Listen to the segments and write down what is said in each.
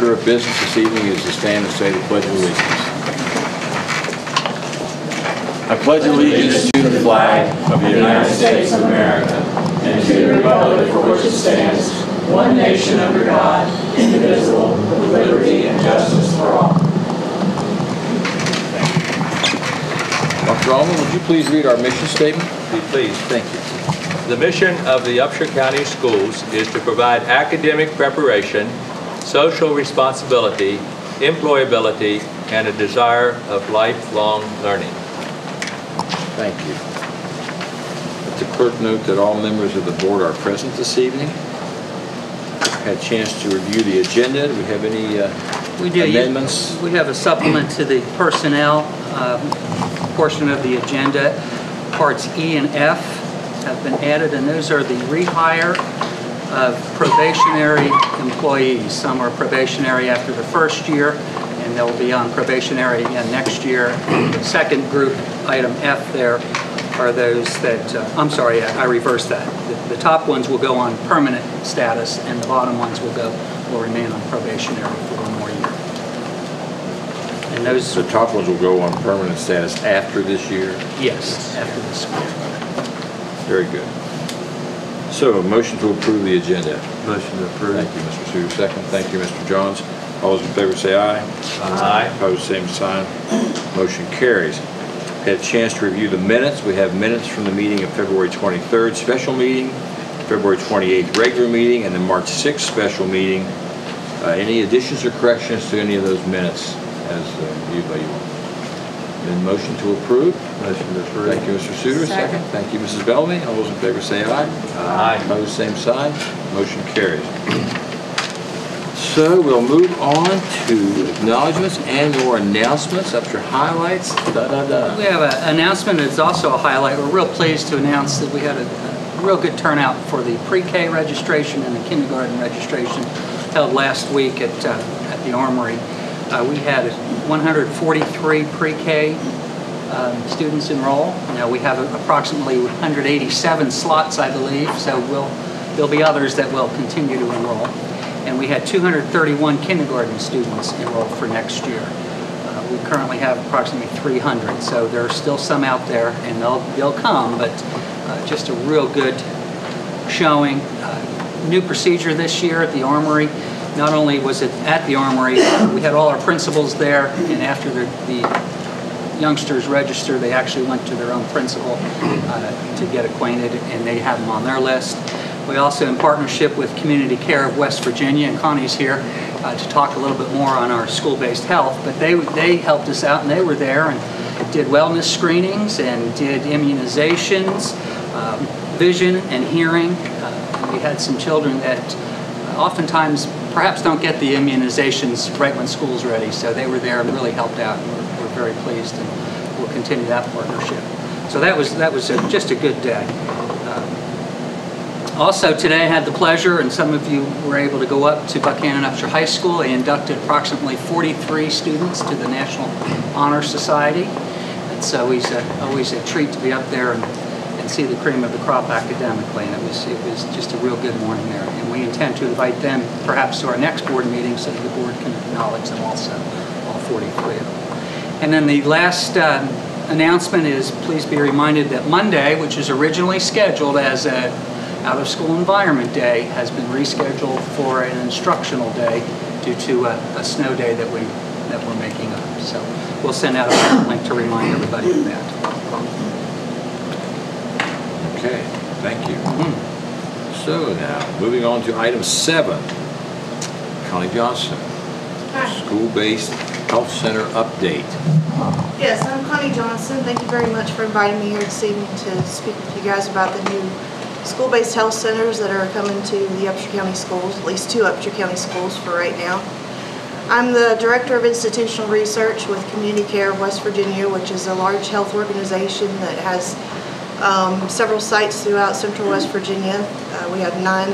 order of business this evening is to stand and say the Pledge of Allegiance. I pledge allegiance to the flag of the United States of America and to the republic for which it stands, one nation under God, indivisible, with liberty and justice for all. Dr. Allman, would you please read our mission statement? Please. Thank you. The mission of the Upshur County Schools is to provide academic preparation, social responsibility, employability, and a desire of lifelong learning. Thank you. Let the clerk note that all members of the board are present this evening. Had a chance to review the agenda. Do we have any amendments? We have a supplement to the personnel portion of the agenda. Parts E and F have been added, and those are the rehire of probationary employees. Some are probationary after the first year, and they'll be on probationary again next year. The second group, item F there, are those that, I'm sorry, I reversed that. The top ones will go on permanent status, and the bottom ones will remain on probationary for one more year. And those, the top ones will go on permanent status after this year? Yes, after this school year. Very good. So, a motion to approve the agenda. Motion to approve. Thank you, Mr. Sue. Second. Thank you, Mr. Johns. All those in favor say aye. Aye. Opposed, same sign. Motion carries. Had a chance to review the minutes. We have minutes from the meeting of February 23rd, special meeting, February 28th, regular meeting, and the March 6th special meeting. Any additions or corrections to any of those minutes as viewed by you all? Then motion to approve. Motion to approve. Thank you, Mr. Suter. Second. Thank you, Mrs. Bellamy. All those in favor say aye. Aye. Opposed, same sign. Motion carries. So we'll move on to acknowledgments and your announcements. Up to highlights. We have an announcement that's also a highlight. We're real pleased to announce that we had a real good turnout for the pre-K registration and the kindergarten registration held last week at the Armory. We had 143 pre-K students enroll. Now we have approximately 187 slots, I believe, so there'll be others that will continue to enroll. And we had 231 kindergarten students enroll for next year. We currently have approximately 300, so there are still some out there, and they'll come, but just a real good showing. New procedure this year at the Armory. Not only was it at the Armory, we had all our principals there, and after the youngsters registered, they actually went to their own principal to get acquainted, and they have them on their list. We also, in partnership with Community Care of West Virginia, and Connie's here to talk a little bit more on our school-based health, but they helped us out, and they were there and did wellness screenings and did immunizations, vision and hearing. We had some children that oftentimes perhaps don't get the immunizations right when school's ready, so they were there and really helped out, and we're very pleased, and we'll continue that partnership. So that was just a good day. Also today I had the pleasure, and some of you were able to go up to Buchanan Upshur High School. They inducted approximately 43 students to the National Honor Society. It's always a treat to be up there and see the cream of the crop academically, and it was just a real good morning there. And we intend to invite them perhaps to our next board meeting so that the board can acknowledge them also, all 43 of them. And then the last announcement is, please be reminded that Monday, which is originally scheduled as a out-of-school environment day, has been rescheduled for an instructional day due to a snow day that we're making up. So we'll send out a link to remind everybody of that. Okay, thank you. So now, moving on to item 7. Connie Johnson, school-based health center update. Yes, I'm Connie Johnson. Thank you very much for inviting me here this evening to speak with you guys about the new school-based health centers that are coming to the Upshur County schools, at least 2 Upshur County schools for right now. I'm the Director of Institutional Research with Community Care of West Virginia, which is a large health organization that has several sites throughout central West Virginia. We have 9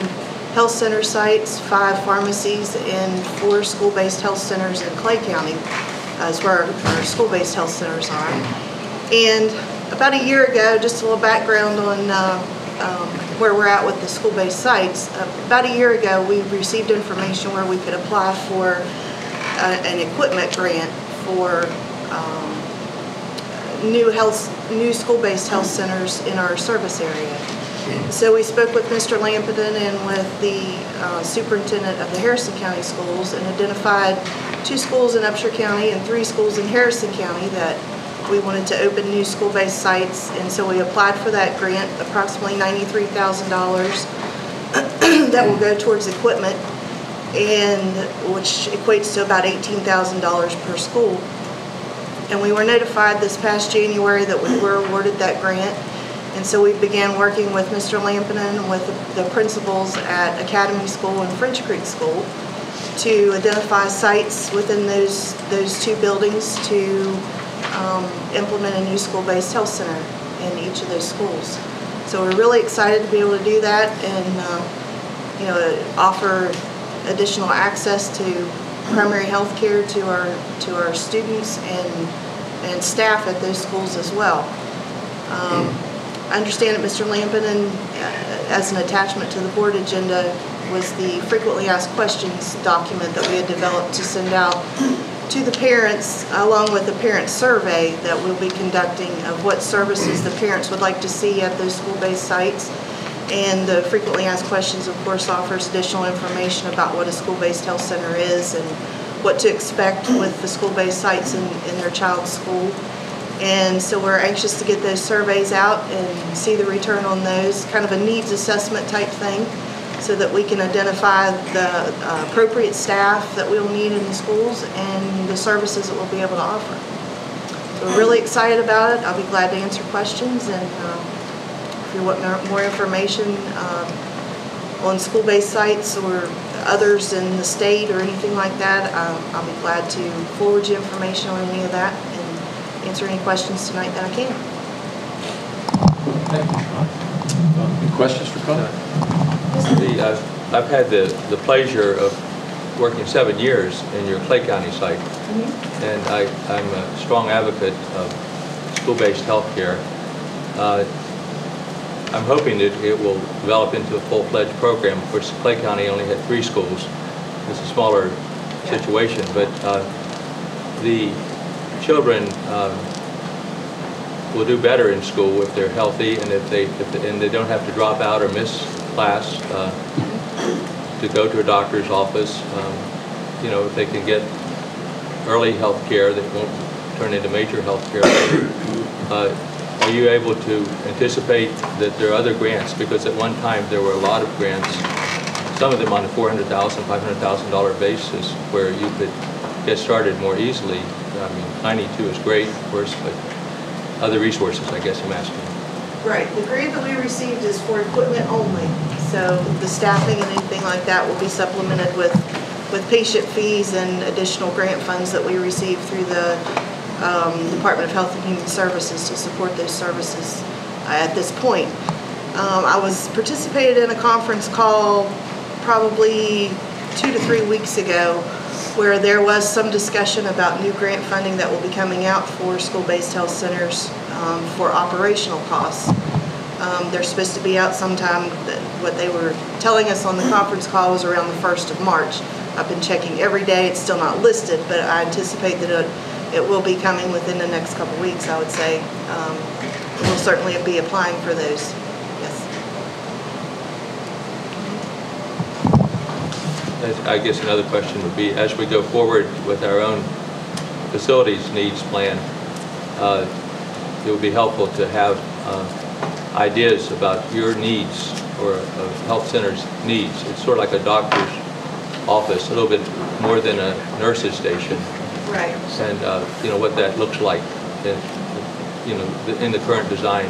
health center sites, 5 pharmacies, and 4 school-based health centers in Clay County. Is where our school-based health centers are. And about a year ago, just a little background on where we're at with the school-based sites. About a year ago, we received information where we could apply for an equipment grant for new school-based health centers in our service area. So we spoke with Mr. Lampeden and with the superintendent of the Harrison County Schools and identified 2 schools in Upshur County and 3 schools in Harrison County that we wanted to open new school-based sites, and so we applied for that grant, approximately $93,000 that will go towards equipment, and which equates to about $18,000 per school. And we were notified this past January that we were awarded that grant, and so we began working with Mr. Lampenen and with the principals at Academy School and French Creek School to identify sites within those 2 buildings to implement a new school-based health center in each of those schools. So we're really excited to be able to do that and offer additional access to primary health care to our students and staff at those schools as well. I understand that Mr. Lampeden, as an attachment to the board agenda, was the frequently asked questions document that we had developed to send out to the parents, along with the parent survey that we'll be conducting of what services the parents would like to see at those school-based sites. And the frequently asked questions, of course, offers additional information about what a school-based health center is and what to expect with the school-based sites in their child's school. And so we're anxious to get those surveys out and see the return on those, kind of a needs assessment type thing, so that we can identify the appropriate staff that we'll need in the schools and the services that we'll be able to offer. So we're really excited about it. I'll be glad to answer questions, and if you want more information on school-based sites or others in the state or anything like that, I'll be glad to forward you information on any of that and answer any questions tonight that I can. Thank you, Sean. Any questions for Con? I've had the pleasure of working 7 years in your Clay County site, and I'm a strong advocate of school-based health care. I'm hoping that it will develop into a full-fledged program. Of course, Clay County only had 3 schools. It's a smaller situation, but the children will do better in school if they're healthy and if they don't have to drop out or miss class to go to a doctor's office. If they can get early health care that won't turn into major health care. Are you able to anticipate that there are other grants? Because at one time there were a lot of grants, some of them on a $400,000, $500,000 basis, where you could get started more easily. I mean, 92 is great, of course, but other resources, I guess I'm asking. Right. The grant that we received is for equipment only. So the staffing and anything like that will be supplemented with patient fees and additional grant funds that we receive through the Department of Health and Human Services to support those services at this point. I was participated in a conference call probably 2 to 3 weeks ago where there was some discussion about new grant funding that will be coming out for school-based health centers for operational costs. They're supposed to be out sometime. What they were telling us on the conference call was around the 1st of March. I've been checking every day. It's still not listed, but I anticipate that it will be coming within the next couple of weeks, I would say. We'll certainly be applying for those. Yes. I guess another question would be, as we go forward with our own facilities needs plan, it would be helpful to have ideas about your needs or of health centers' needs. It's sort of like a doctor's office, a little bit more than a nurse's station. Right. And what that looks like in the current design.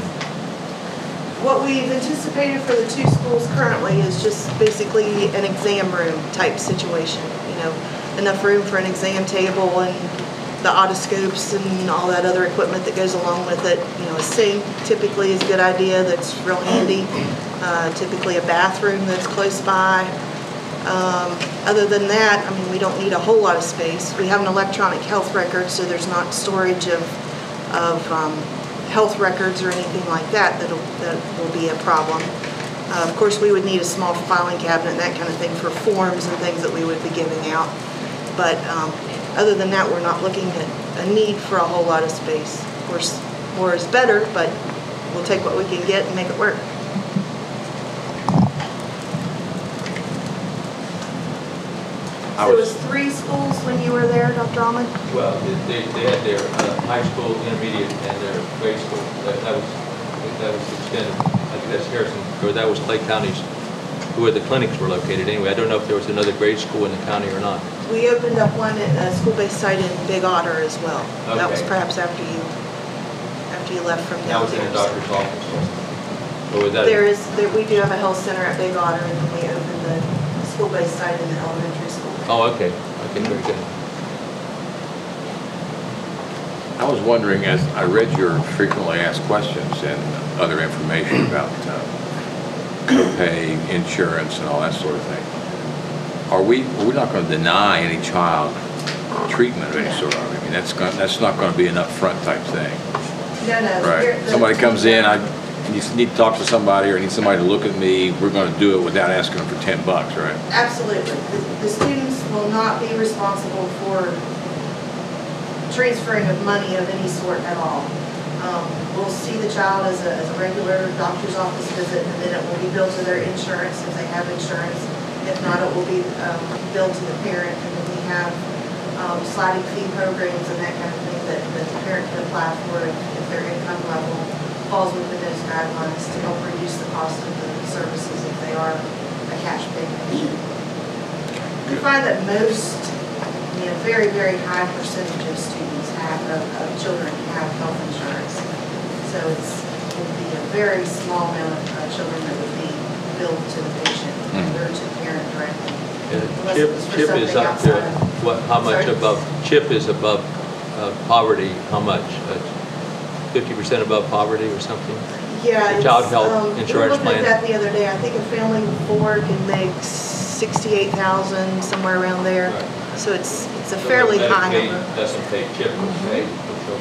What we've anticipated for the 2 schools currently is just basically an exam room type situation. Enough room for an exam table and the otoscopes and all that other equipment that goes along with it. A sink typically is a good idea. That's real handy. Typically a bathroom that's close by. Other than that, I mean, we don't need a whole lot of space. We have an electronic health record, so there's not storage of health records or anything like that that will be a problem. Of course, we would need a small filing cabinet and that kind of thing for forms and things that we would be giving out. But other than that, we're not looking at a need for a whole lot of space. Of course, more is better, but we'll take what we can get and make it work. So it was 3 schools when you were there, Dr. Almond? Well, they had their high school, intermediate, and their grade school. That was extended. I think that's Harrison, or that was Clay County's, where the clinics were located anyway. I don't know if there was another grade school in the county or not. We opened up one at a school-based site in Big Otter as well. Okay. That was perhaps after you left from That down was in there. a doctor's office. Or was that? We do have a health center at Big Otter, and then we opened the school-based site in the elementary school. Oh, okay. Okay, very good. I was wondering, as I read your frequently asked questions and other information about copay, insurance, and all that sort of thing, we're not going to deny any child treatment of any sort of? I mean, that's not going to be an upfront type thing. No. Right. Somebody comes in, you need to talk to somebody, or need somebody to look at me, we're going to do it without asking them for $10, right? Absolutely. The students will not be responsible for transferring of money of any sort at all. We'll see the child as a regular doctor's office visit, and then it will be billed to their insurance if they have insurance. If not, it will be billed to the parent, and then we have sliding fee programs and that kind of thing that the parent can apply for if their income level falls within those guidelines to help reduce the cost of the services if they are a cash pay patient. We find that most, very, very high percentage of students of children have health insurance. So it would be a very small amount of children that would be billed to the patient or to the parent directly. CHIP is up to how much above? CHIP is above poverty. How much? 50% above poverty or something? Yeah, the child health insurance plan. We looked plan. at that the other day. I think a family of 4 can make $68,000 somewhere around there. Right. So it's a fairly high number. Doesn't pay CHIP.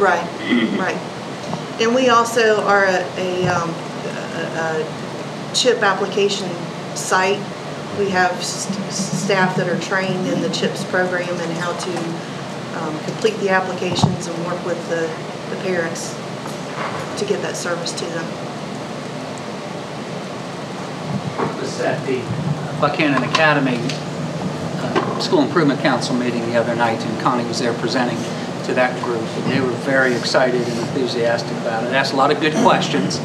Right, right. And we also are a CHIP application site. We have staff that are trained in the CHIPS program and how to complete the applications and work with the parents to get that service to them. I was at the Buchanan Academy School Improvement Council meeting the other night, and Connie was there presenting to that group, and they were very excited and enthusiastic about it. Asked a lot of good questions,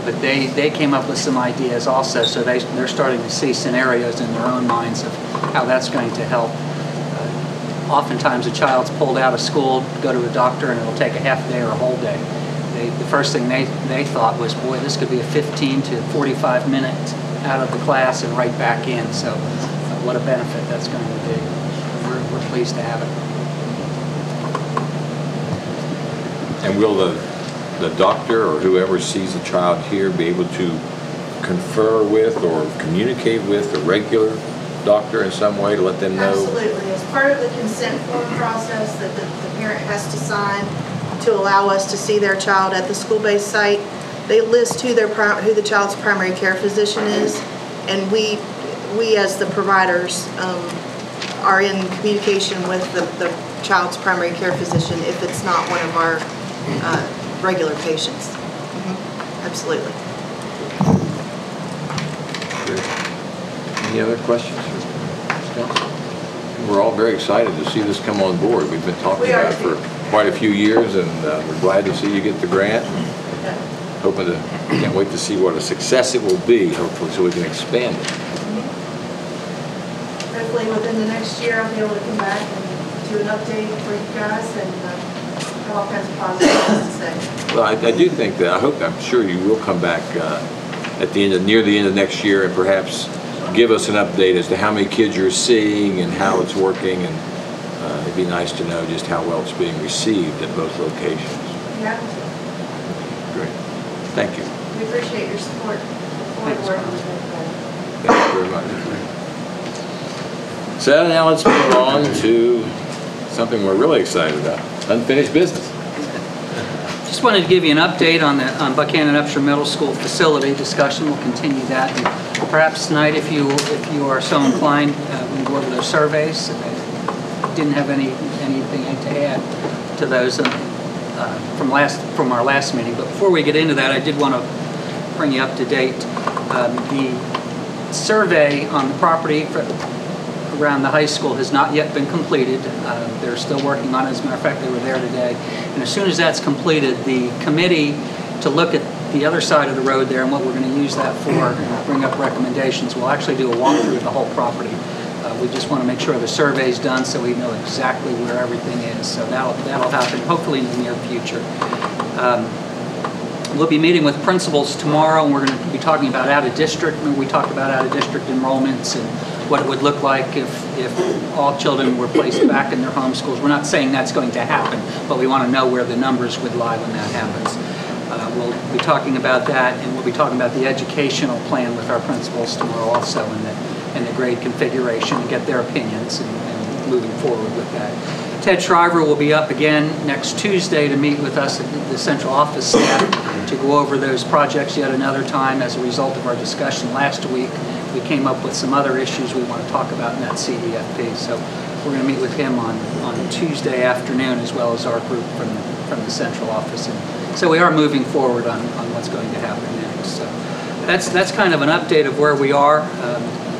but they came up with some ideas also, so they're starting to see scenarios in their own minds of how that's going to help. Oftentimes a child's pulled out of school to go to a doctor, and it'll take a half day or a whole day. The first thing they thought was, boy, this could be a 15 to 45 minutes out of the class and right back in, so what a benefit that's going to be. We're pleased to have it. And will the doctor or whoever sees a child here be able to confer with or communicate with a regular doctor in some way to let them know? Absolutely. As part of the consent form process that the parent has to sign to allow us to see their child at the school-based site, they list who the child's primary care physician is, and we as the providers are in communication with the child's primary care physician if it's not one of our regular patients. Absolutely. Any other questions? We're all very excited to see this come on board. We've been talking about it for quite a few years, and we're glad to see you get the grant. Can't wait to see what a success it will be, hopefully, so we can expand it. Hopefully within the next year I'll be able to come back and do an update for you guys and have all kinds of positive things to say. Well, I do think that, I'm sure you will come back near the end of next year and perhaps give us an update as to how many kids you're seeing and how it's working, and it'd be nice to know just how well it's being received at both locations. Yeah. Great. Thank you. We appreciate your support. Look forward to working with you. Thank you very much. So now let's move on to something we're really excited about, unfinished business. Just wanted to give you an update on the Buchanan Upshur Middle School facility discussion. We'll continue that. And perhaps tonight, if you are so inclined, we can go over those surveys. Didn't have anything to add to those from our last meeting. But before we get into that, I did want to bring you up to date. The survey on the property around the high school has not yet been completed. They're still working on it. As a matter of fact, they were there today. And as soon as that's completed, the committee to look at the other side of the road there and what we're going to use that for and bring up recommendations, we'll actually do a walkthrough of the whole property. We just want to make sure the survey's done so we know exactly where everything is. So that'll happen hopefully in the near future. We'll be meeting with principals tomorrow, and we're going to be talking about out-of-district. We talked about out-of-district enrollments and what it would look like if all children were placed back in their home schools. We're not saying that's going to happen, but we want to know where the numbers would lie when that happens. We'll be talking about that, and we'll be talking about the educational plan with our principals tomorrow also, and the grade configuration, and get their opinions and moving forward with that. Ted Shriver will be up again next Tuesday to meet with us at the central office staff to go over those projects yet another time. As a result of our discussion last week, we came up with some other issues we want to talk about in that CDFP. So we're going to meet with him on Tuesday afternoon, as well as our group from the central office. And so we are moving forward on what's going to happen next. So that's kind of an update of where we are.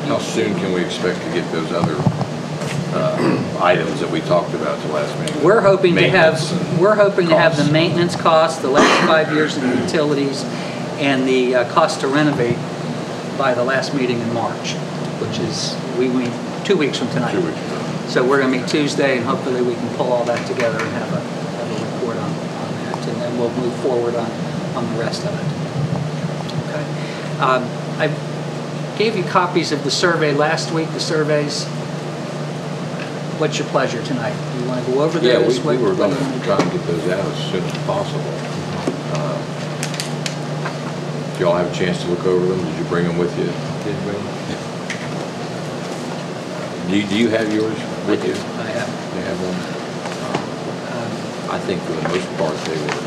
How soon can we expect to get those other items that we talked about the last meeting? We're hoping to have the maintenance costs, the last 5 years of the utilities, and the cost to renovate by the last meeting in March, which is we meet 2 weeks from tonight. 2 weeks. So we're going to meet Tuesday, and hopefully we can pull all that together and have a report on that, and then we'll move forward on the rest of it. Okay. I gave you copies of the survey last week. The surveys. What's your pleasure tonight? Do you want to go over those? Yeah, we were going to try and get those out as soon as possible. Did y'all have a chance to look over them? Did you bring them with you? Did bring them. Do you have yours with you? I have. You have one? I think for the most part they were.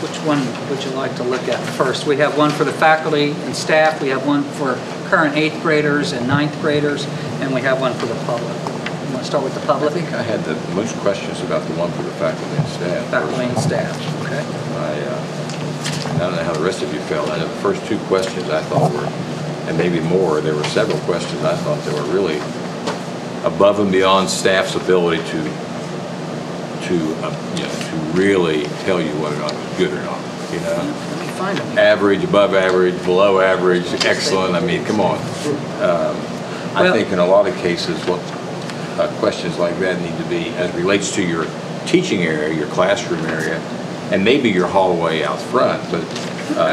Which one would you like to look at first? We have one for the faculty and staff. We have one for current 8th graders and 9th graders, and we have one for the public. You want to start with the public? I think I had the most questions about the one for the faculty and staff. Faculty and staff, okay. I don't know how the rest of you felt. I know the first 2 questions I thought were, and maybe more, there were several questions I thought that were really above and beyond staff's ability to really tell you whether or not it was good or not. You know, Let me find them. average, above average, below average, excellent. I mean, come on. I think in a lot of cases, what questions like that need to be as relates to your teaching area, your classroom area, and maybe your hallway out front, but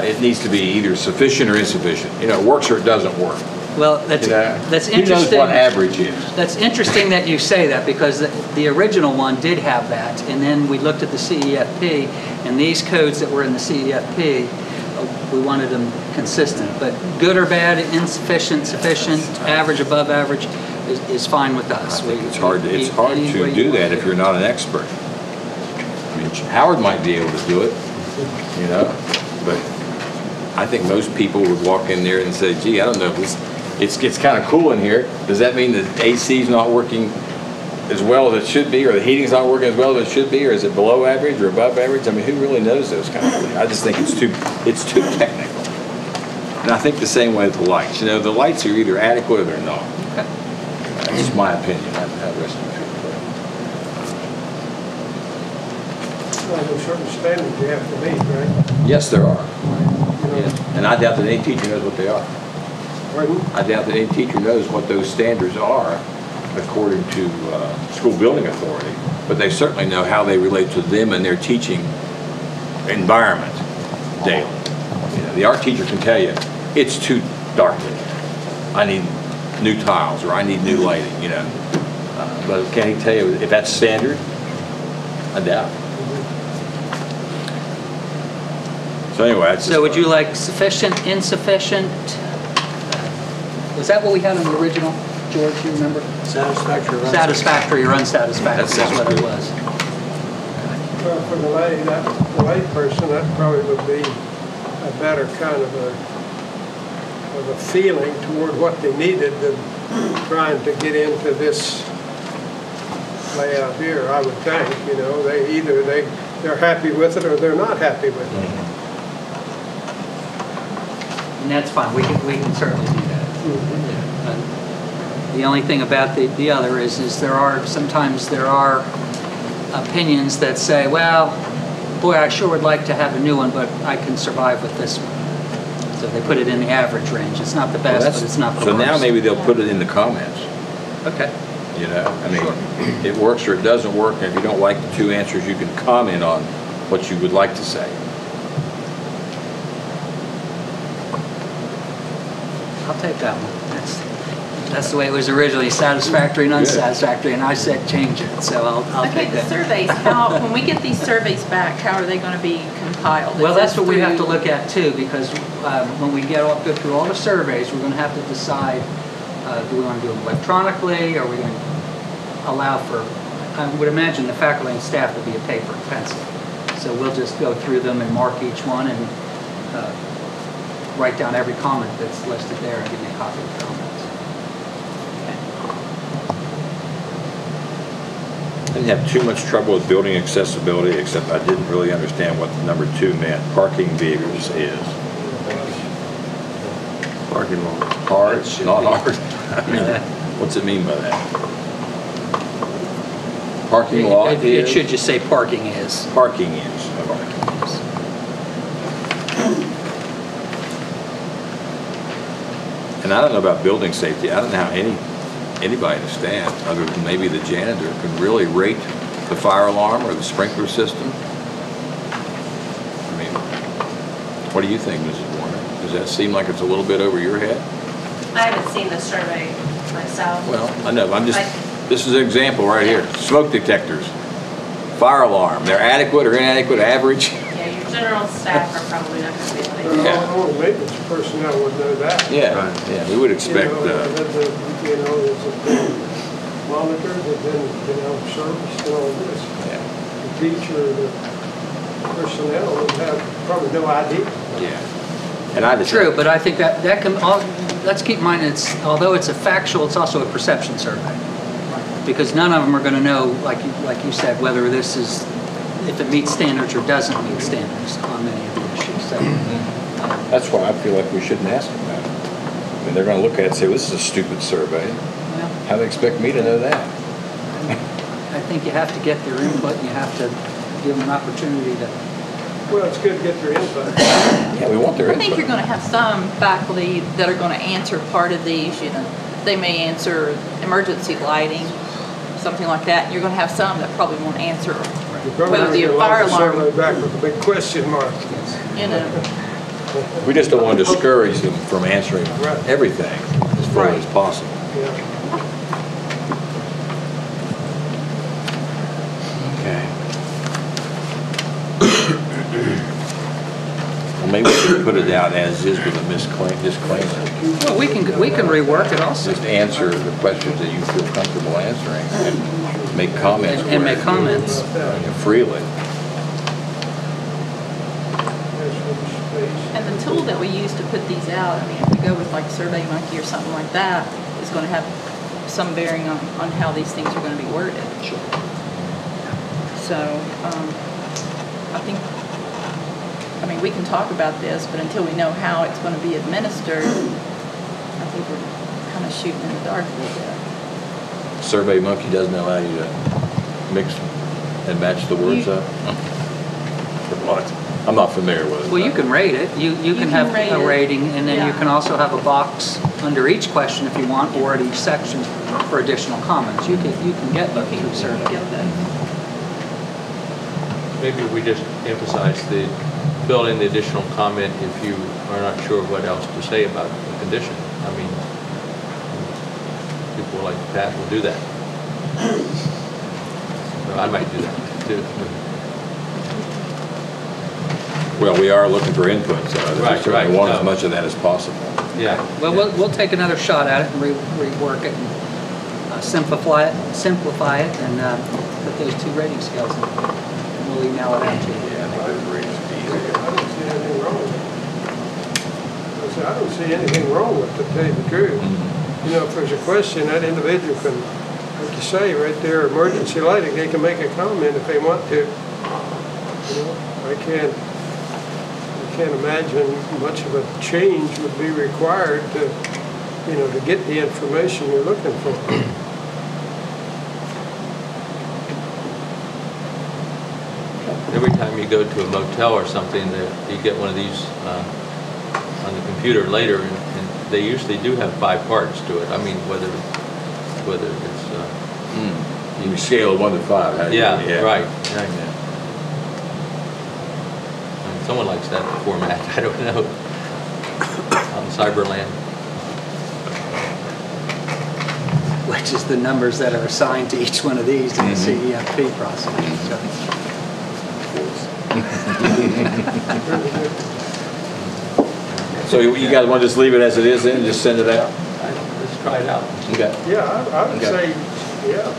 it needs to be either sufficient or insufficient. You know, it works or it doesn't work. Well, that's interesting. Who knows what average is? That's interesting that you say that, because the original one did have that, and then we looked at the CEFP, and these codes that were in the CEFP, we wanted them consistent. But good or bad, insufficient, sufficient, average, above average is fine with us. I think it's hard to do that if you're not an expert. I mean, Howard might be able to do it, you know, but I think most people would walk in there and say, gee, I don't know if it's kind of cool in here. Does that mean that AC's not working as well as it should be, or the heating's not working as well as it should be, or is it below average or above average? I mean, who really knows those kind of things? I just think it's too technical. And I think the same way with the lights. You know, the lights are either adequate or they're not. Okay. That's just my opinion. I don't know how the rest of you feel. Well, there's certain standards you have to meet, right? Yes, there are. You know, Yeah. And I doubt that any teacher knows what they are. pardon? I doubt that any teacher knows what those standards are according to school building authority, but they certainly know how they relate to them and their teaching environment daily. You know, the art teacher can tell you, it's too dark in here. I need new tiles, or I need new lighting, you know. But can he tell you if that's standard? I doubt it. So anyway, that's So would you like sufficient, insufficient? Was that what we had in the original, George, you remember? Satisfactory. Satisfactory or unsatisfactory That is sounds what it good. was. Well, for the lay person, that probably would be a better kind of a feeling toward what they needed than trying to get into this layout here, I would think. You know, they're happy with it or they're not happy with it. And that's fine, we can certainly do that. The only thing about the other is sometimes there are opinions that say, well, boy, I sure would like to have a new one, but I can survive with this one. So they put it in the average range. It's not the best, but it's not the worst. So now maybe they'll put it in the comments. Okay. You know, I mean, it works or it doesn't work, and if you don't like the two answers, you can comment on what you would like to say. I'll take that one. That's the way it was originally, satisfactory and unsatisfactory, and I said change it, so I'll Okay, take the that. surveys, when we get these surveys back, how are they going to be compiled? Well, Is that's this what we have to through- look at too, because when we go through all the surveys, we're going to have to decide, do we want to do them electronically, or are we going to allow for, I would imagine the faculty and staff will be a paper and pencil. So we'll just go through them and mark each one and write down every comment that's listed there and give me a copy of the comments. I didn't have too much trouble with building accessibility, except I didn't really understand what number 2 meant. Parking vehicles is. Parking lot. Hard, not hard. What's it mean by that? Parking lot It is? should just say parking is. Parking is. Okay. And I don't know about building safety. I don't know how anybody in the staff, other than maybe the janitor, can really rate the fire alarm or the sprinkler system. I mean, what do you think, Mrs. Warner? Does that seem like it's a little bit over your head? I haven't seen the survey myself. Well, I know, this is an example right here. Smoke detectors, fire alarm, they're adequate or inadequate, average? Yeah, your general staff are probably not going to be able to. Only maintenance personnel would know that. Yeah, yeah, we would expect, You know, there's a monitor, and then, service and all this. yeah, The teacher, the personnel would have probably no idea. yeah. And I just. True, but I think that can, let's keep in mind, although it's a factual, it's also a perception survey. Because none of them are going to know, like you said, whether this is, if it meets standards or doesn't meet standards on many of the issues. So, That's why I feel like we shouldn't ask them that. I mean, they're going to look at it and say, well, this is a stupid survey. well, How do they expect me to know that? I think you have to get their input and you have to give them an opportunity to. Well, it's good to get their input. Yeah, we want their I think input. you're going to have some faculty that are going to answer part of these, they may answer emergency lighting, something like that. You're going to have some that probably won't answer whether the fire alarm, Survey back with a big question mark. We just don't want to discourage them from answering Right. everything as fully as possible. Yeah. Okay. Well, maybe we should put it out as is with a disclaimer. Well, we can rework it also. Just answer the questions that you feel comfortable answering and make comments. And make comments. Freely. and the tool that we use to put these out, I mean, if we go with like SurveyMonkey or something like that, is going to have some bearing on how these things are going to be worded. Sure. So, I think, we can talk about this, but until we know how it's going to be administered, I think we're kind of shooting in the dark a little bit. SurveyMonkey doesn't allow you to mix and match the words up? What? I'm not familiar with it. Well, you can rate it. You can can have rate a it. rating, and then you Yeah. can also have a box under each question if you want, or at each section for additional comments. You can get You those can through survey. get those. Maybe we just emphasize build in the additional comment if you are not sure what else to say about the condition. I mean, people like Pat will do that. Well, I might do that too. Well, we are looking for input, so Right, we certainly right, want no. as much of that as possible. Yeah. Well, we'll take another shot at it and rework it and simplify it, and put those two rating scales in. we'll email it out to you. Yeah, I think that's great. It's easy. I don't see anything wrong with it. I don't see anything wrong with it, to tell you the truth. You know, if there's a question, that individual can, like you say, right there, emergency lighting, they can make a comment if they want to. You know, I can't imagine much of a change would be required to, you know, to get the information you're looking for. Every time you go to a motel or something, you get one of these on the computer later, and they usually do have 5 parts to it. I mean, whether it's You scale of 1 to 5. How do you- yeah, right. Yeah. Someone likes that format. I don't know. On Cyberland. Which is the numbers that are assigned to each one of these in the CEFP process. So you guys want to just leave it as it is then, and just send it out? Let's try it out. Okay. Yeah, I would Okay. say, yeah.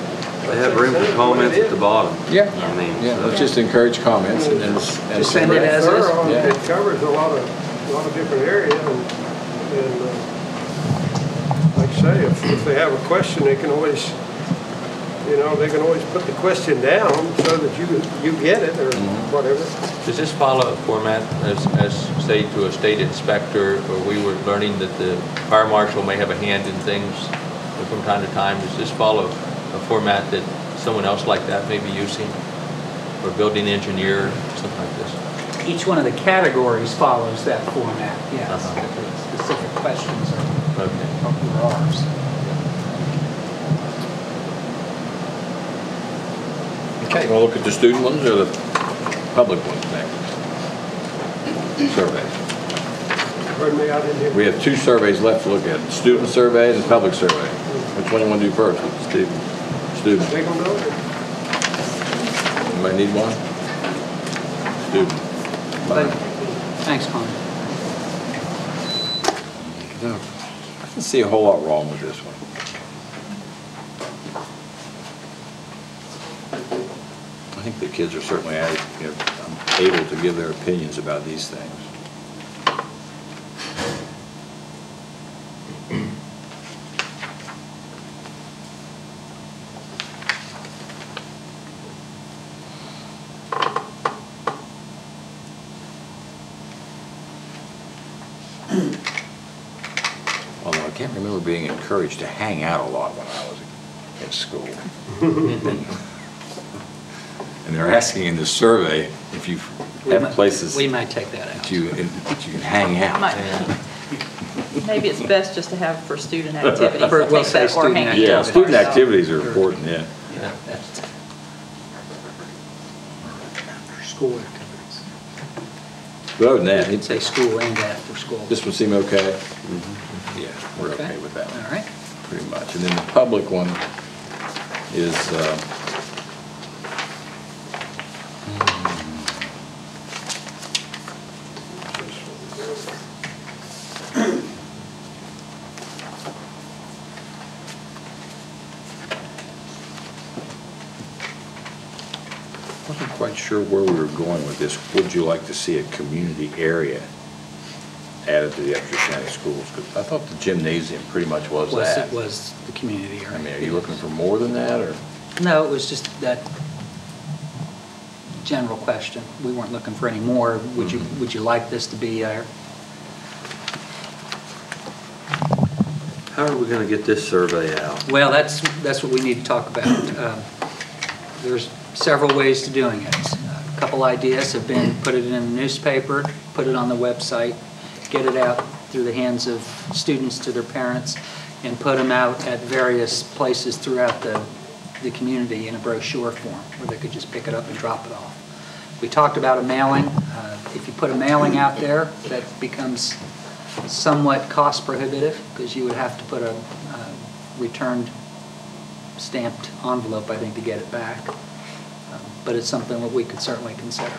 They have room for comments at the bottom. Yeah. I mean, Yeah, so- let's just encourage comments and Just send it as is. Thorough, Yeah. it covers a lot of different areas, and like I say, if they have a question, they can always, you know, they can always put the question down so that you get it or whatever. Does this follow a format as say to a state inspector, or we were learning that the fire marshal may have a hand in things from time to time? Does this follow a format that someone else like that may be using? Or building engineer, something like this? Each one of the categories follows that format, yes. Uh-huh. The specific questions are Okay. ours. Okay, we'll look at the student ones or the public ones next. Surveys. Pardon me, I didn't hear. We have 2 surveys left to look at, student survey and public survey. Which one do you want to do first? Student. Student. Take them over. Anybody need one? Student. Thanks, Connie. I didn't see a whole lot wrong with this one. I think the kids are certainly able to give their opinions about these things. Although I can't remember being encouraged to hang out a lot when I was in school. And they're asking in this survey if you have places We might take that out. that you can hang out. Maybe it's best just to have for student activities. We'll Take say that or student hang out. Yeah, activities. student activities are important, yeah. School activities. But other than that, You'd say school and after school. this would seem okay? Yeah, we're okay with that All one, right. pretty much. And then the public one is, wasn't quite sure where we were going with this. Would you like to see a community area added to the Upshur County Schools? 'Cause I thought the gymnasium pretty much was that. It was the community area. I mean, are you looking for more than that, or? No, it was just that general question. We weren't looking for any more. Would you like this to be our? How are we going to get this survey out? Well, that's what we need to talk about. There's several ways to doing it. A couple ideas have been put it in the newspaper, put it on the website, get it out through the hands of students to their parents, and put them out at various places throughout the community in a brochure form where they could just pick it up and drop it off. We talked about a mailing. If you put a mailing out there, that becomes somewhat cost prohibitive because you would have to put a returned stamped envelope, I think, to get it back. But it's something that we could certainly consider.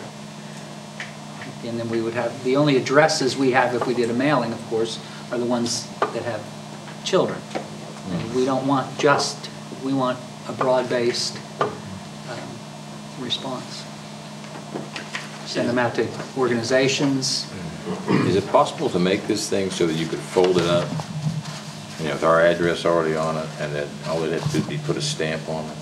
And then we would have, the only addresses we have if we did a mailing, of course, are the ones that have children. And we don't want we want a broad-based response. send them out to organizations. Is it possible to make this thing so that you could fold it up? You know, with our address already on it, and then all it has to be put a stamp on it?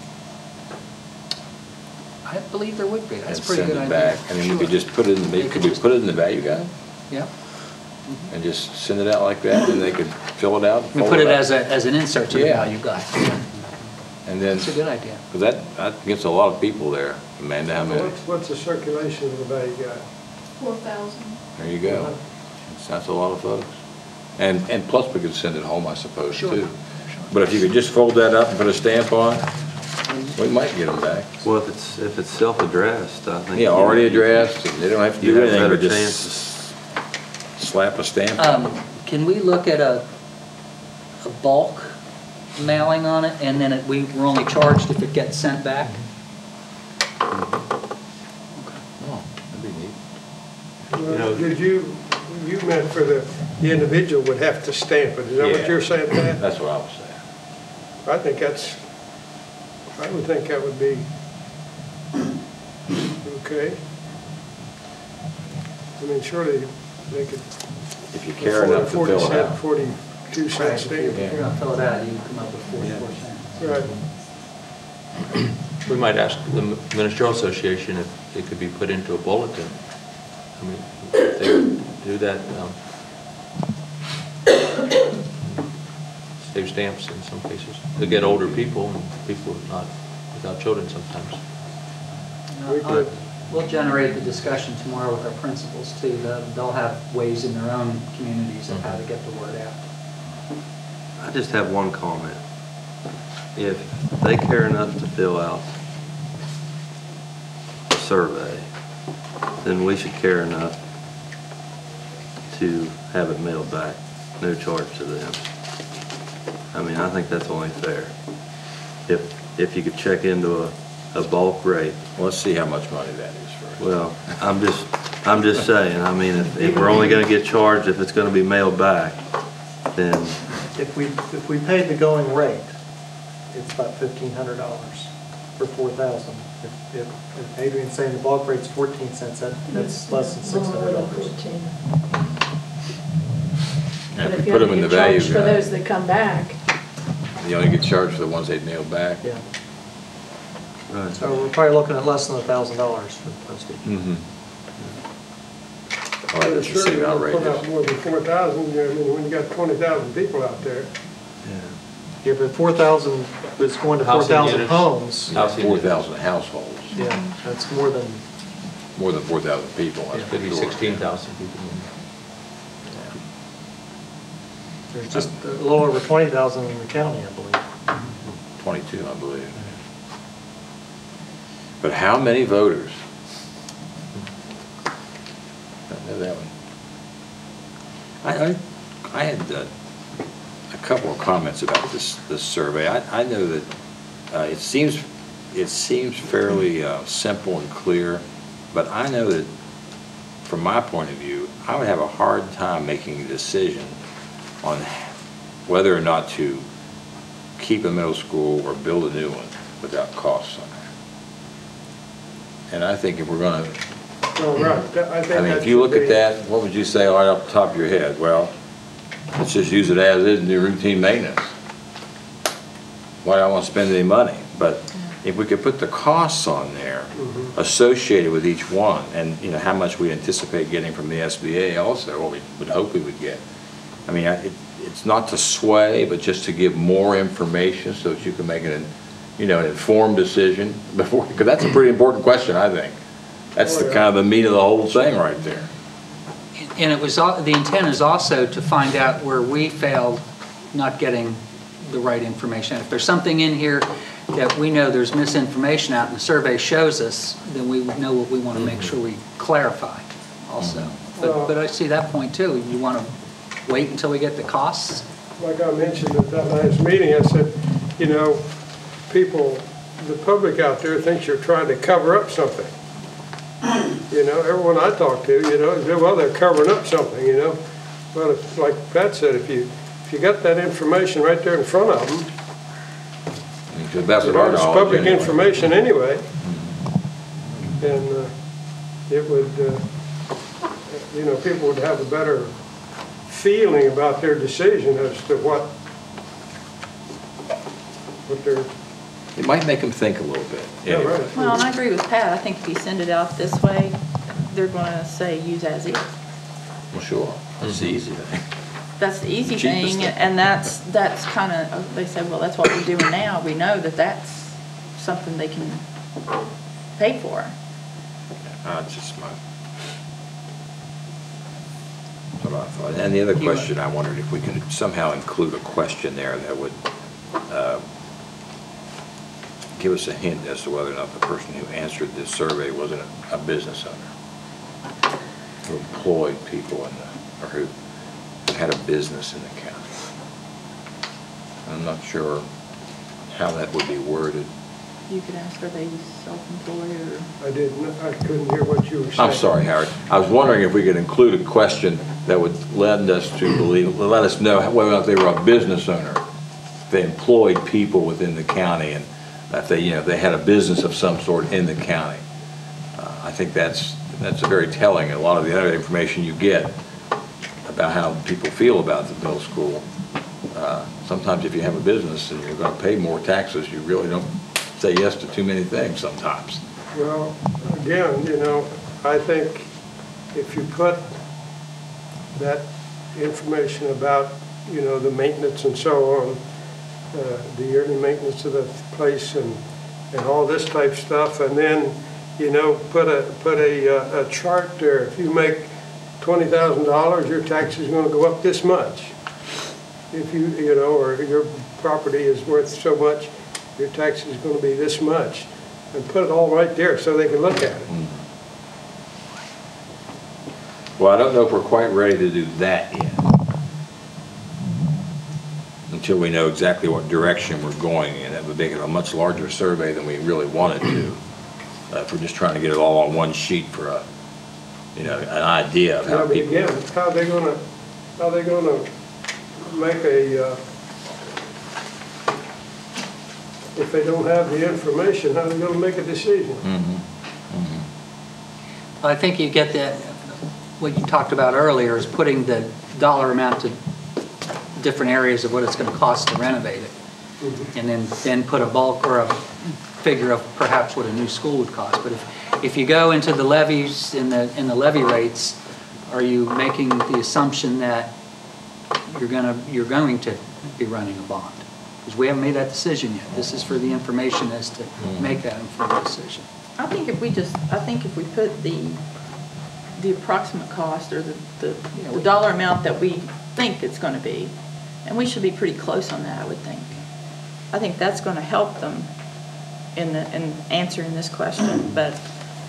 I believe there would be. That's a And pretty send good it idea. back. And then we could just put it in the, They could we just- put it in the value guide? Yeah. And just send it out like that, and they could fill it out? We fold put it up? as an insert to the Yeah. value guide. And then, That's a good idea. because that gets a lot of people there. Amanda, how many? What's the circulation of the value guide? 4,000. There you go. That's a lot of folks. And plus we could send it home, I suppose, Sure. too. But if you could just fold that up and put a stamp on it, we might get them back. Well, if it's self-addressed, I think. Yeah, already addressed, and they don't have to You do have anything, better but just chances. slap a stamp on it. Can we look at a bulk mailing on it, and then we're only charged if it gets sent back? Oh, that'd be neat. Well, did you meant for the individual would have to stamp it, is that what Yeah. you're saying, Pat? That's what I was saying. I would think that would be okay. I mean, surely they could. If you care enough to fill it out. 42 cent stamp. If you're gonna fill it out, you can come up with 44 cents. Right. We might ask the Ministerial Association if it could be put into a bulletin. I mean, if they would do that, save stamps in some cases. To get older people and people not without children sometimes. We could. We'll generate the discussion tomorrow with our principals too. They'll have ways in their own communities of how to get the word out. I just have one comment. If they care enough to fill out a survey, then we should care enough to have it mailed back, no charge to them. I mean, I think that's only fair. If you could check into a bulk rate, Well, let's see how much money that is first. well, I'm just saying, I mean, if we're only gonna get charged if it's gonna be mailed back, then, If we paid the going rate, it's about $1,500 for 4,000. If Adrian's saying the bulk rate's 14 cents, that's less than $600. And if we put them in the value For those guide, that come back. you only get charged for the ones they nailed back. Yeah, right. so we're probably looking at less than $1,000 for postage. Mm-hmm. All right, that's just Surely seem we'll put outrageous. out more than 4,000, I mean, when you got 20,000 people out there. Yeah. Yeah, but 4,000 is going to Housing 4,000 units. homes. Housing units. 4,000 households, Yeah, that's more than, more than 4,000 people, that's for Could be sure. 16,000 people. there's just a little over 20,000 in the county, I believe. 22, I believe. But how many voters? I know that one. I had a couple of comments about this survey. I know that it seems fairly simple and clear, but I know that from my point of view, I would have a hard time making a decision on whether or not to keep a middle school or build a new one without costs on it. And I think if we're going to, Oh, right. I think I mean, that if you look should at be- that, what would you say right off the top of your head? Well, let's just use it as is and do routine maintenance. Why do I want to spend any money? But if we could put the costs on there associated with each one, and you know how much we anticipate getting from the SBA also, what we would hope we would get. I mean, it's not to sway, but just to give more information so that you can make an informed decision before, because that's a pretty important question, I think. That's the kind of the meat of the whole thing right there. And it was, the intent is also to find out where we failed not getting the right information. If there's something in here that we know there's misinformation out and the survey shows us, then we know what we want to make sure we clarify also. But I see that point too. You want to wait until we get the costs? Like I mentioned at that last meeting, I said, you know, people, the public out there thinks you're trying to cover up something. You know, everyone I talk to, you know, well, they're covering up something, you know. Well, if, like Pat said, if you got that information right there in front of them, To the best of our it's knowledge, public anyway. information anyway. And, it would, you know, people would have a better feeling about their decision as to what they're. It might make them think a little bit. Yeah, anyway. right. Well, and I agree with Pat. I think if you send it out this way, they're going to say use as is. Well, sure. That's the easy thing. That's the easy Cheapest thing, thing. and that's kind of, they say, well, that's what we're doing now. We know that that's something they can pay for. Just my, that's what I thought. And the other question, I wondered if we could somehow include a question there that would give us a hint as to whether or not the person who answered this survey wasn't a business owner, who employed people or who had a business in the county. I'm not sure how that would be worded. You could ask, are they self-employed or? I couldn't hear what you were saying. I'm sorry, Howard. I was wondering if we could include a question that would lend us to believe, let us know whether or not they were a business owner, if they employed people within the county, and if they, if they had a business of some sort in the county. I think that's very telling. A lot of the other information you get about how people feel about the middle school, sometimes if you have a business and you're going to pay more taxes, you really don't say yes to too many things sometimes. Well, again, I think if you put that information about, the maintenance and so on, the yearly maintenance of the place and all this type stuff, and then, put a chart there. If you make $20,000, your tax is going to go up this much. If or your property is worth so much, your tax is going to be this much. And put it all right there so they can look at it. Well, I don't know if we're quite ready to do that yet, until we know exactly what direction we're going in. That would make it a much larger survey than we really wanted to. If we're just trying to get it all on one sheet for an idea of how Yeah, but people. again, how they gonna make a if they don't have the information, how are they gonna make a decision? I think you get that, what you talked about earlier is putting the dollar amount to different areas of what it's going to cost to renovate it. And then put a bulk or a figure of perhaps what a new school would cost. But if you go into the levies, in the levy rates, are you making the assumption that you're going to be running a bond? Because we haven't made that decision yet. This is for the information as to make that informed decision. I think if we put the approximate cost or the dollar amount that we think it's going to be, and we should be pretty close on that, I would think. I think that's going to help them in answering this question. But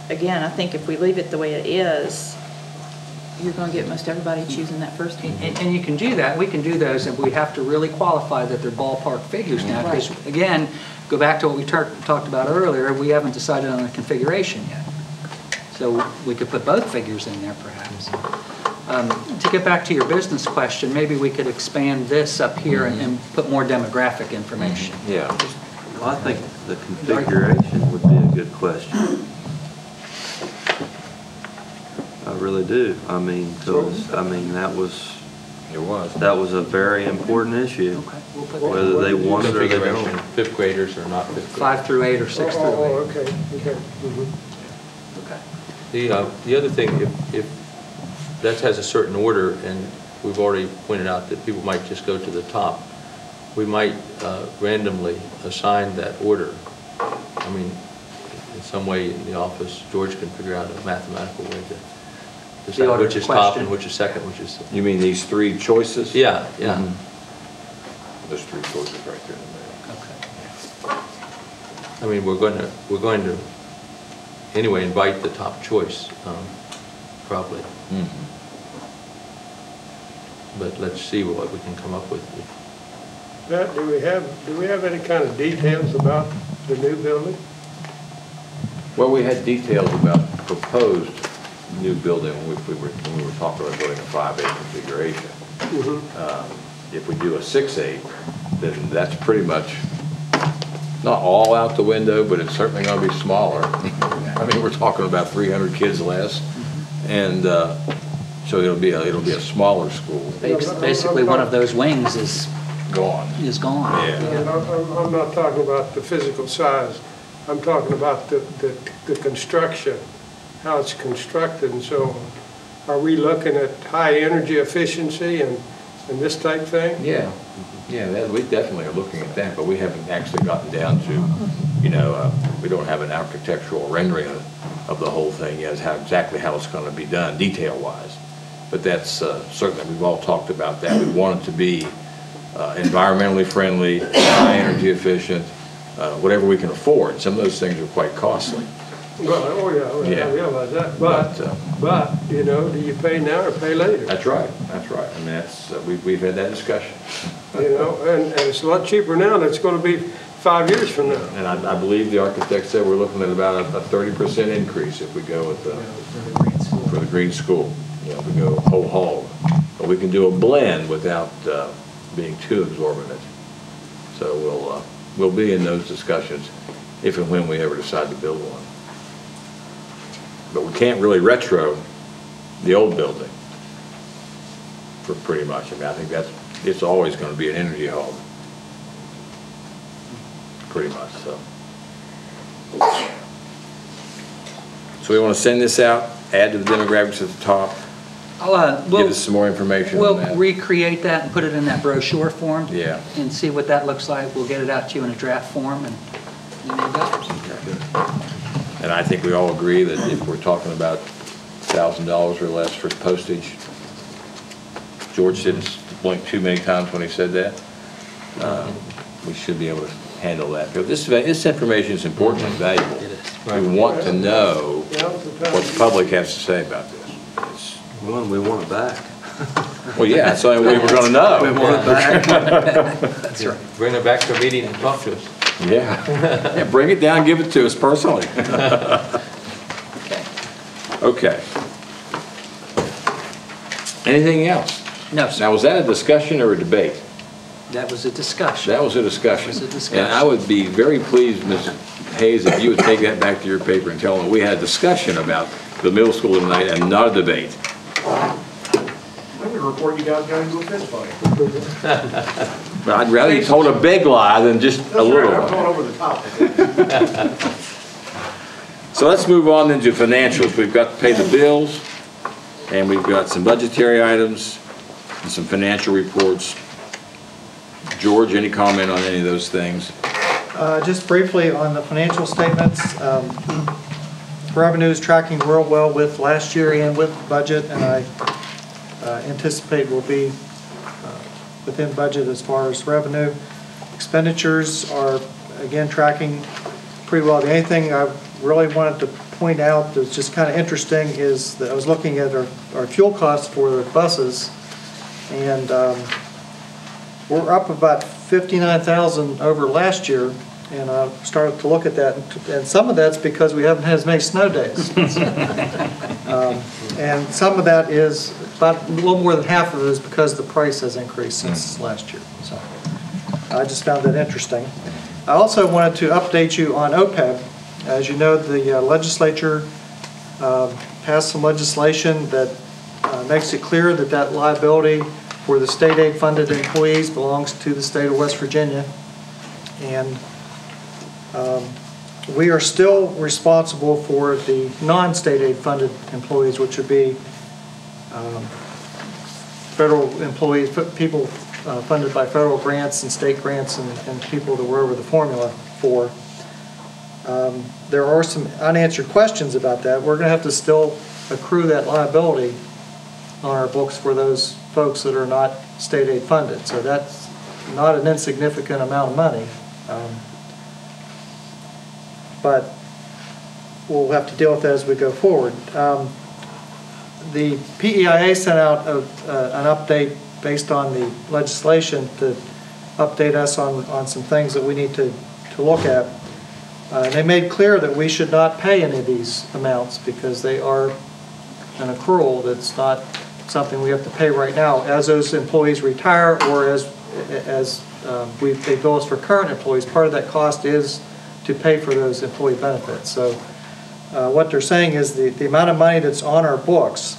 again, I think if we leave it the way it is, you're going to get most everybody choosing that first one. And you can do that. We can do those, and we have to really qualify that they're ballpark figures now. Because again, go back to what we talked about earlier. We haven't decided on a configuration yet, so we could put both figures in there perhaps. To get back to your business question, maybe we could expand this up here and put more demographic information. Yeah. Well, I think the configuration would be a good question. I really do. I mean, that was a very important issue. Okay, we'll put Whether they want it or they Configuration, don't. fifth graders or not fifth graders. 5 through 8 or 6 through 8. Oh, okay. Okay. The other thing, if that has a certain order, and we've already pointed out that people might just go to the top, we might randomly assign that order. I mean, in some way in the office, George can figure out a mathematical way to decide which is top and which is second, which is... You mean these three choices? Yeah. There's three choices right there in the middle. Okay. I mean, we're going to anyway invite the top choice, probably. But let's see what we can come up with. Pat, do we have any kind of details about the new building? Well, we had details about proposed new building when we were talking about building a 5/8 configuration. If we do a 6/8, then that's pretty much not all out the window, but it's certainly going to be smaller. I mean, we're talking about 300 kids less, and so it'll be a smaller school. Basically, one of those wings is Gone. gone. Yeah. I'm not talking about the physical size. I'm talking about the construction, how it's constructed and so on. Are we looking at high energy efficiency and this type thing? Yeah, we definitely are looking at that, but we haven't actually gotten down to, you know, we don't have an architectural rendering of the whole thing yet, exactly how it's going to be done, detail-wise. But that's certainly, we've all talked about that. We want it to be environmentally friendly, high energy efficient, whatever we can afford. Some of those things are quite costly. Well, I realize that, but, you know, do you pay now or pay later? That's right. I mean, that's, we've had that discussion. You know, and it's a lot cheaper now than it's going to be 5 years from now. And I believe the architect said we're looking at about a 30% increase if we go with for the green school. You know, if we go whole hog. But we can do a blend without being too exorbitant. So we'll be in those discussions if and when we ever decide to build one. But we can't really retro the old building for pretty much. I mean, I think it's always going to be an energy hog. Pretty much, so. So we want to send this out, add to the demographics at the top, give us some more information on that. We'll recreate that and put it in that brochure form. Yeah. And see what that looks like. We'll get it out to you in a draft form, and there you go. And I think we all agree that if we're talking about $1,000 or less for postage, George didn't blink too many times when he said that, we should be able to handle that. Because this information is important and valuable. We want to know what the public has to say about this. We want it back. Well, yeah, that's the only way we're going to know. We want it back. That's right. Bring it back to a meeting and talk to us. Yeah, bring it down, give it to us personally. Okay. Anything else? No, sir. Now, was that a discussion or a debate? That was a discussion. That was a discussion. That was a discussion. And I would be very pleased, Ms. Hayes, if you would take that back to your paper and tell them we had a discussion about the middle school tonight and not a debate. I'm going to report you guys got into a fist fight. But I'd rather you told a big lie than just a little I'm lie. going over the top. So let's move on into financials. We've got to pay the bills, and we've got some budgetary items and some financial reports. George, any comment on any of those things? Just briefly on the financial statements, revenue is tracking real well with last year and with budget, and I anticipate will be within budget as far as revenue. Expenditures are again tracking pretty well. The only thing I really wanted to point out that's just kind of interesting is that I was looking at our fuel costs for the buses, and we're up about $59,000 over last year, and I started to look at that, and some of that's because we haven't had as many snow days. And some of that is about a little more than half of it is because the price has increased since last year. So I just found that interesting. I also wanted to update you on OPEB. As you know, the legislature passed some legislation that makes it clear that that liability for the state aid funded employees belongs to the state of West Virginia. And we are still responsible for the non-state aid funded employees, which would be federal employees, people funded by federal grants and state grants and people that were over the formula for. There are some unanswered questions about that. We're going to have to still accrue that liability on our books for those folks that are not state aid funded. So that's not an insignificant amount of money. But we'll have to deal with that as we go forward. The PEIA sent out an update based on the legislation to update us on some things that we need to look at. They made clear that we should not pay any of these amounts because they are an accrual that's not something we have to pay right now as those employees retire or as they bill us for current employees. Part of that cost is to pay for those employee benefits. So what they're saying is the amount of money that's on our books,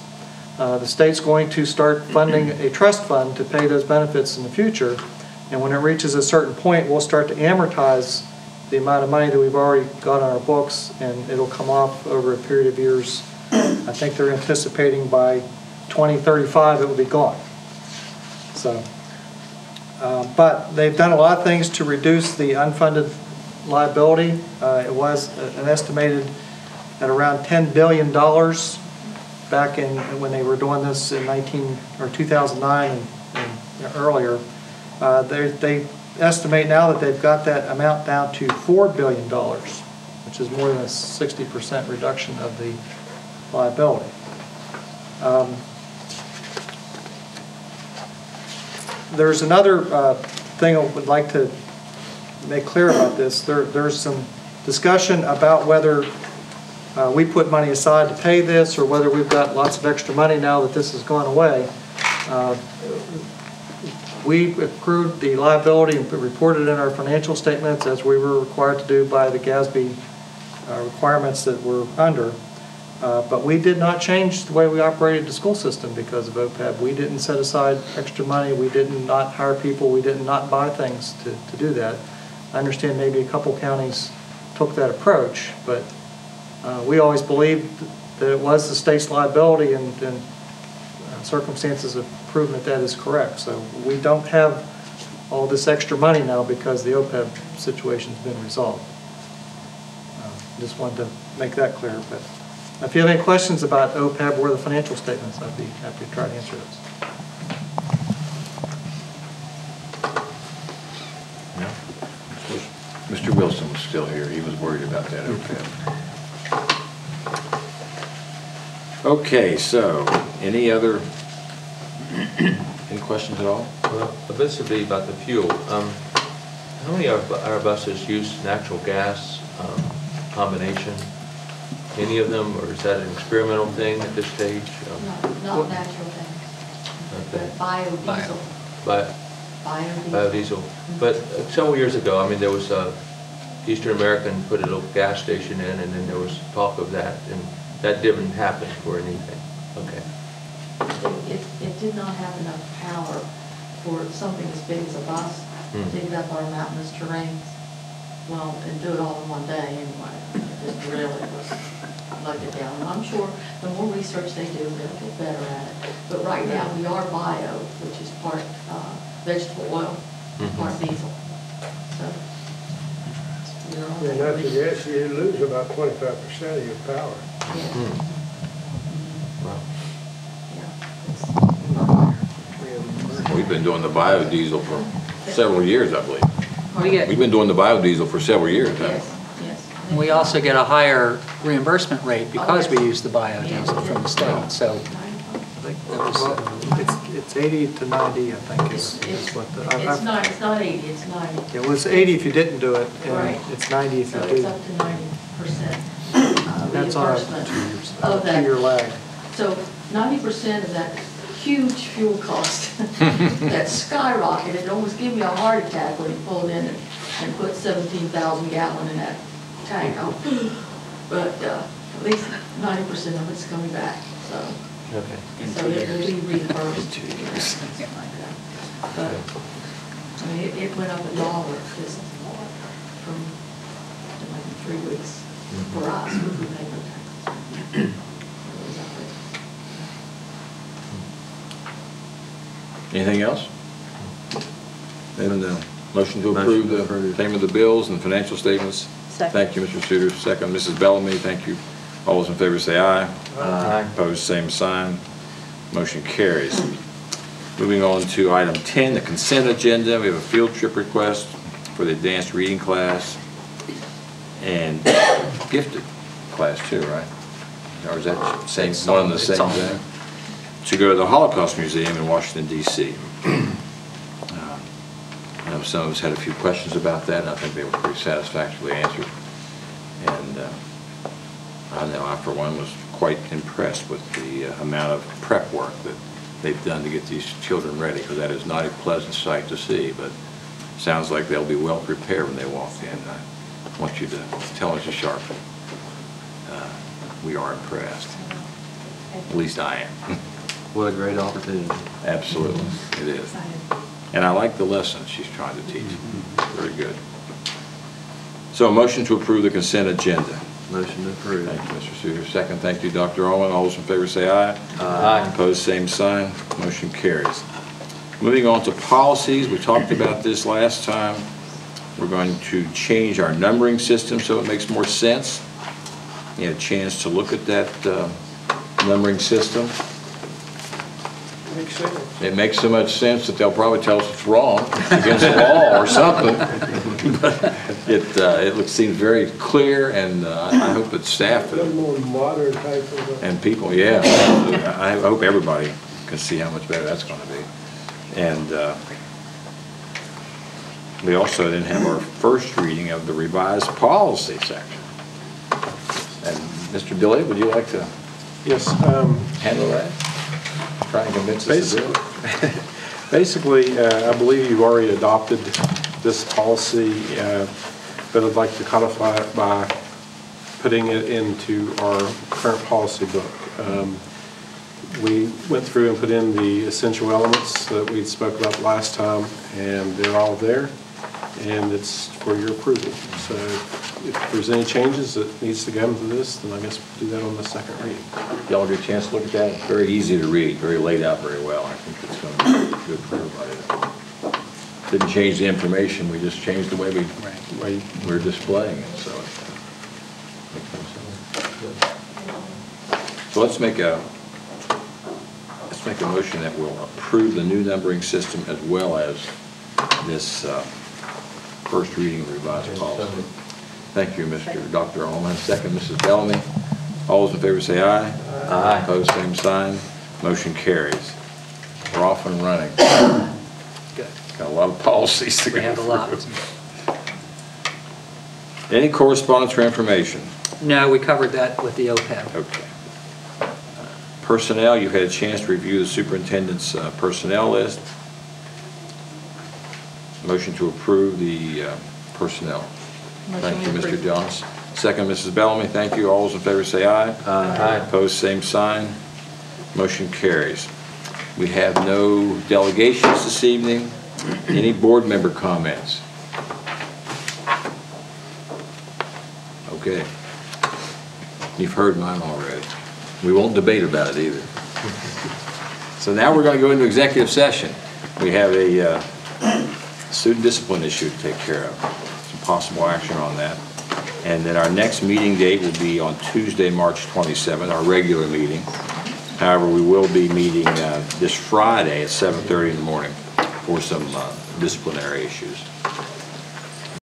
the state's going to start funding a trust fund to pay those benefits in the future. And when it reaches a certain point, we'll start to amortize the amount of money that we've already got on our books, and it'll come off over a period of years. I think they're anticipating by 2035 it will be gone. So, but they've done a lot of things to reduce the unfunded liability. It was an estimated at around $10 billion back in when they were doing this in 2009 and earlier. They estimate now that they've got that amount down to $4 billion, which is more than a 60% reduction of the liability. There's another thing I would like to make clear about this. There's some discussion about whether we put money aside to pay this or whether we've got lots of extra money now that this has gone away. We accrued the liability and reported in our financial statements as we were required to do by the GASB requirements that we're under. But we did not change the way we operated the school system because of OPEB. We didn't set aside extra money. We did not hire people. We did not buy things to do that. I understand maybe a couple counties took that approach, but we always believed that it was the state's liability, and circumstances have proven that is correct. So we don't have all this extra money now because the OPEB situation's been resolved. Just wanted to make that clear. But if you have any questions about OPEB or the financial statements, I'd be happy to try to answer those. No? Mr. Wilson was still here. He was worried about that OPEB. Okay, so any questions at all? Well, this would be about the fuel. How many of our buses use natural gas combination? Any of them, or is that an experimental thing at this stage? Not natural things, Okay. but biodiesel. Biodiesel. But several years ago, I mean, there was Eastern American put a little gas station in, and then there was talk of that, and that didn't happen for anything. Okay. It did not have enough power for something as big as a bus to dig up our mountainous terrains, well, and do it all in one day anyway. It just really was lugged it down. And I'm sure the more research they do, they'll get better at it. But right now, we are bio, which is part vegetable oil, part diesel. So, we're on that. Natural gas, you lose about 25% of your power. Yeah. Wow. We've been doing the biodiesel for several years, I believe. We've been doing the biodiesel for several years, haven't we? Yes. We also get a higher reimbursement rate because we use the biodiesel from the state. So It's 80 to 90, I think, is what the... It's not 80, it's 90. It was 80 if you didn't do it, Right. and it's 90 if you So do. it's up to 90% That's on a reimbursement of that. 2-year lag. So 90% of that huge fuel cost that skyrocketed, it almost gave me a heart attack when he pulled in and put 17,000 gallon in that tank. But at least 90% of it's coming back, so. Okay. So it will be reimbursed. Something like that. But, I mean, it went up $1 just from like 3 weeks for us, which we pay no taxes. It was up there. Anything else? Then the motion to approve the payment of the bills and financial statements. Second. Thank you, Mr. Suter. Second, Mrs. Bellamy. Thank you. All those in favor say aye. Aye. Opposed, same sign. Motion carries. Moving on to item 10, the consent agenda. We have a field trip request for the advanced reading class and gifted class too, right? Or is that same, one and the same thing? To go to the Holocaust Museum in Washington, D.C. I know some of us had a few questions about that, and I think they were pretty satisfactorily answered. And I know I, for one, was quite impressed with the amount of prep work that they've done to get these children ready, because that is not a pleasant sight to see. But Sounds like they'll be well prepared when they walk in. I want you to tell Mrs. Sharp we are impressed. At least I am. What a great opportunity. Absolutely, it is. And I like the lessons she's trying to teach. Very good. So a motion to approve the consent agenda. Motion to approve. Thank you, Mr. Suter. Second, thank you, Dr. Allman. All those in favor say aye. Aye. Opposed, same sign. Motion carries. Moving on to policies, we talked about this last time. We're going to change our numbering system so it makes more sense. You had a chance to look at that numbering system. Makes sense. It makes so much sense that they'll probably tell us it's wrong, against the law or something. But it seems very clear, and I hope that staff A little more modern type of. and people, yeah, I hope everybody can see how much better that's going to be. And we also then have our first reading of the revised policy section. And Mr. Dilly, would you like to Yes. handle that? Try and convince us to do it? Basically, I believe you've already adopted this policy, but I'd like to codify it by putting it into our current policy book. We went through and put in the essential elements that we spoke about last time, and they're all there, and it's for your approval. So if there's any changes that needs to come to this, then I guess we'll do that on the second reading. Y'all get a chance to look at that? It's very easy to read, very laid out very well. I think it's going to be good for everybody. Didn't change the information, we just changed the way we're displaying it, so. So let's make a motion that will approve the new numbering system as well as this first reading of revised policy. Thank you, Dr. Allman. Second, Mrs. Bellamy. All those in favor say aye. Aye. Opposed, same sign. Motion carries. We're off and running. Good. Got a lot of policies to go We have a lot. through. Any correspondence or information? No, we covered that with the OPEB. Okay. Personnel, you've had a chance to review the superintendent's personnel list. Motion to approve the personnel. Thank you, Mr. Jones. Second, Mrs. Bellamy. Thank you. All those in favor say aye. Aye. Opposed, same sign. Motion carries. We have no delegations this evening. Any board member comments? Okay. You've heard mine already. We won't debate about it either. So now we're going to go into executive session. We have a student discipline issue to take care of. Some possible action on that. And then our next meeting date will be on Tuesday, March 27th, our regular meeting. However, we will be meeting this Friday at 7:30 in the morning for some disciplinary issues.